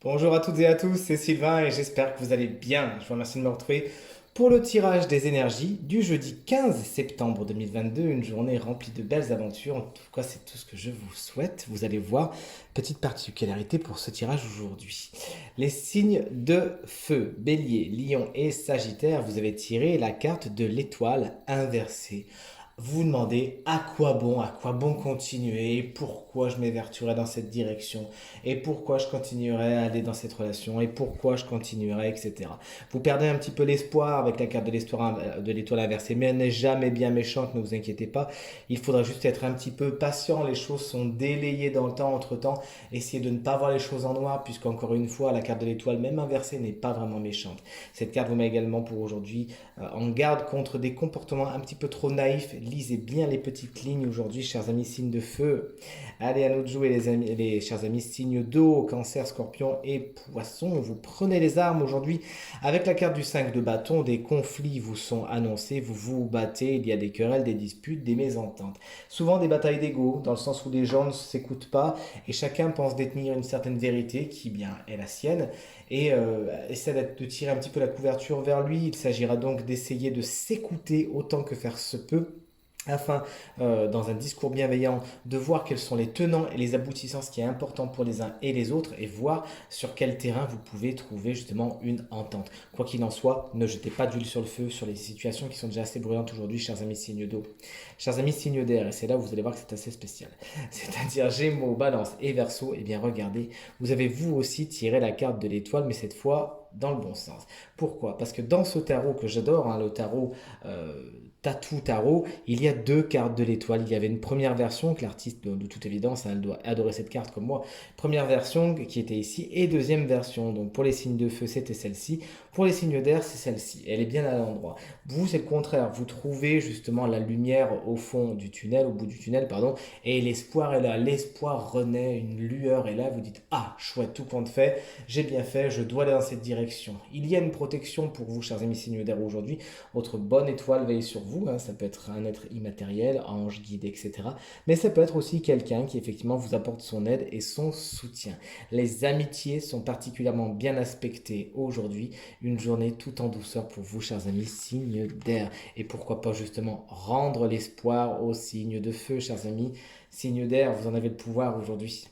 Bonjour à toutes et à tous, c'est Sylvain et j'espère que vous allez bien. Je vous remercie de me retrouver pour le tirage des énergies du jeudi 15 septembre 2022, une journée remplie de belles aventures. En tout cas, c'est tout ce que je vous souhaite. Vous allez voir, petite particularité pour ce tirage aujourd'hui. Les signes de feu, Bélier, Lion et Sagittaire, vous avez tiré la carte de l'étoile inversée. Vous vous demandez à quoi bon continuer, pourquoi je m'évertuerai dans cette direction, et pourquoi je continuerai à aller dans cette relation, et pourquoi je continuerai, etc. Vous perdez un petit peu l'espoir avec la carte de l'étoile inversée, mais elle n'est jamais bien méchante, ne vous inquiétez pas. Il faudra juste être un petit peu patient, les choses sont délayées dans le temps, entre-temps. Essayez de ne pas voir les choses en noir, puisqu'encore une fois, la carte de l'étoile, même inversée, n'est pas vraiment méchante. Cette carte vous met également pour aujourd'hui en garde contre des comportements un petit peu trop naïfs. Lisez bien les petites lignes aujourd'hui, chers amis signes de feu. Allez, à nous de jouer, les chers amis signes d'eau, cancer, scorpion et poisson. Vous prenez les armes aujourd'hui avec la carte du 5 de bâton. Des conflits vous sont annoncés, vous vous battez, il y a des querelles, des disputes, des mésententes. Souvent des batailles d'ego, dans le sens où les gens ne s'écoutent pas et chacun pense détenir une certaine vérité qui, bien, est la sienne et essaie de tirer un petit peu la couverture vers lui. Il s'agira donc d'essayer de s'écouter autant que faire se peut afin, dans un discours bienveillant, de voir quels sont les tenants et les aboutissants, ce qui est important pour les uns et les autres, et voir sur quel terrain vous pouvez trouver justement une entente. Quoi qu'il en soit, ne jetez pas d'huile sur le feu sur les situations qui sont déjà assez brûlantes aujourd'hui, chers amis signes d'eau. Chers amis signes d'air, et c'est là où vous allez voir que c'est assez spécial, c'est-à-dire Gémeaux, Balance et Verseau, et bien regardez, vous avez vous aussi tiré la carte de l'étoile, mais cette fois dans le bon sens. Pourquoi? Parce que dans ce tarot que j'adore, hein, le tarot Tatou Tarot, il y a deux cartes de l'étoile. Il y avait une première version que l'artiste, de toute évidence, hein, elle doit adorer cette carte comme moi. Première version qui était ici et deuxième version. Donc pour les signes de feu, c'était celle-ci. Pour les signes d'air, c'est celle-ci. Elle est bien à l'endroit. Vous, c'est le contraire. Vous trouvez justement la lumière au fond du tunnel, au bout du tunnel, pardon, et l'espoir est là. L'espoir renaît, une lueur est là. Vous dites, ah, chouette, tout compte fait. J'ai bien fait, je dois aller dans cette direction. Il y a une protection pour vous, chers amis signes d'air, aujourd'hui. Votre bonne étoile veille sur vous, hein. Ça peut être un être immatériel, ange, guide, etc. Mais ça peut être aussi quelqu'un qui effectivement vous apporte son aide et son soutien. Les amitiés sont particulièrement bien aspectées aujourd'hui. Une journée tout en douceur pour vous, chers amis, signes d'air. Et pourquoi pas justement rendre l'espoir aux signes de feu, chers amis, signes d'air. Vous en avez le pouvoir aujourd'hui.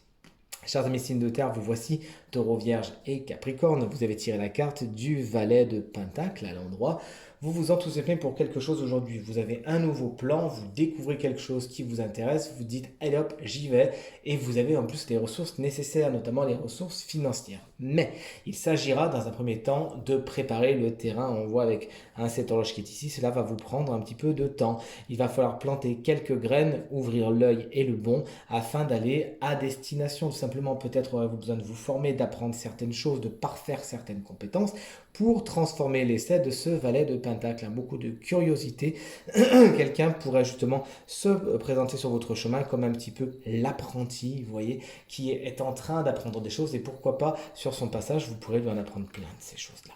Chers amis signes de terre, vous voici, taureau, vierge et capricorne. Vous avez tiré la carte du valet de pentacle à l'endroit. Vous vous enthousiasmez pour quelque chose aujourd'hui. Vous avez un nouveau plan, vous découvrez quelque chose qui vous intéresse, vous dites, allez hop, j'y vais. Et vous avez en plus les ressources nécessaires, notamment les ressources financières. Mais il s'agira dans un premier temps de préparer le terrain. On voit avec cette horloge qui est ici, cela va vous prendre un petit peu de temps. Il va falloir planter quelques graines, ouvrir l'œil et le bon afin d'aller à destination. Tout simplement, peut-être aurez-vous besoin de vous former, d'apprendre certaines choses, de parfaire certaines compétences pour transformer l'essai de ce valet de pentacle. Beaucoup de curiosité. Quelqu'un pourrait justement se présenter sur votre chemin comme un petit peu l'apprenti, vous voyez, qui est en train d'apprendre des choses et pourquoi pas sur son passage, vous pourrez lui en apprendre plein de ces choses-là.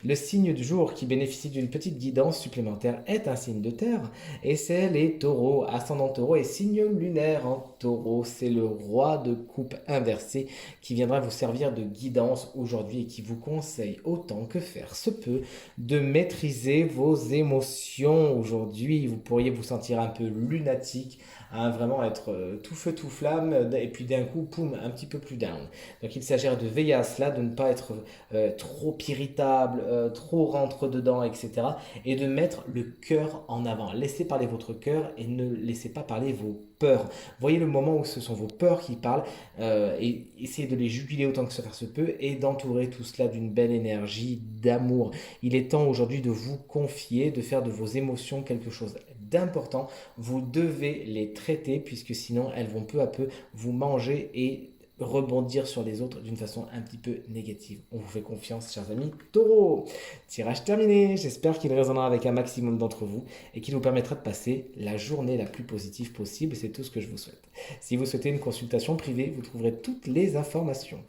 Le signe du jour qui bénéficie d'une petite guidance supplémentaire est un signe de terre et c'est les taureaux. Ascendant taureau et signe lunaire en taureau. C'est le roi de coupe inversé qui viendra vous servir de guidance aujourd'hui et qui vous conseille autant que faire se peut de maîtriser vos émotions aujourd'hui. Vous pourriez vous sentir un peu lunatique, hein, vraiment être tout feu tout flamme et puis d'un coup, poum, un petit peu plus down. Donc il s'agira de veiller à cela, de ne pas être trop irritable, trop rentre dedans, etc. Et de mettre le cœur en avant. Laissez parler votre cœur et ne laissez pas parler vos peurs. Voyez le moment où ce sont vos peurs qui parlent et essayez de les juguler autant que faire se peut et d'entourer tout cela d'une belle énergie d'amour. Il est temps aujourd'hui de vous confier, de faire de vos émotions quelque chose d'important. Vous devez les traiter puisque sinon elles vont peu à peu vous manger et rebondir sur les autres d'une façon un petit peu négative. On vous fait confiance, chers amis taureaux. Tirage terminé. J'espère qu'il résonnera avec un maximum d'entre vous et qu'il vous permettra de passer la journée la plus positive possible. C'est tout ce que je vous souhaite. Si vous souhaitez une consultation privée, vous trouverez toutes les informations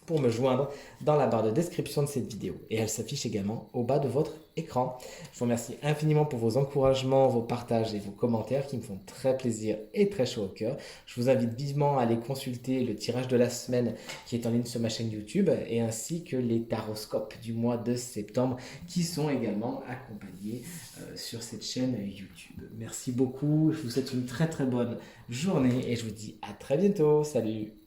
pour me joindre dans la barre de description de cette vidéo. Et elle s'affiche également au bas de votre écran. Je vous remercie infiniment pour vos encouragements, vos partages et vos commentaires qui me font très plaisir et très chaud au cœur. Je vous invite vivement à aller consulter le tirage de la semaine qui est en ligne sur ma chaîne YouTube et ainsi que les taroscopes du mois de septembre qui sont également accompagnés sur cette chaîne YouTube. Merci beaucoup, je vous souhaite une très très bonne journée et je vous dis à très bientôt. Salut!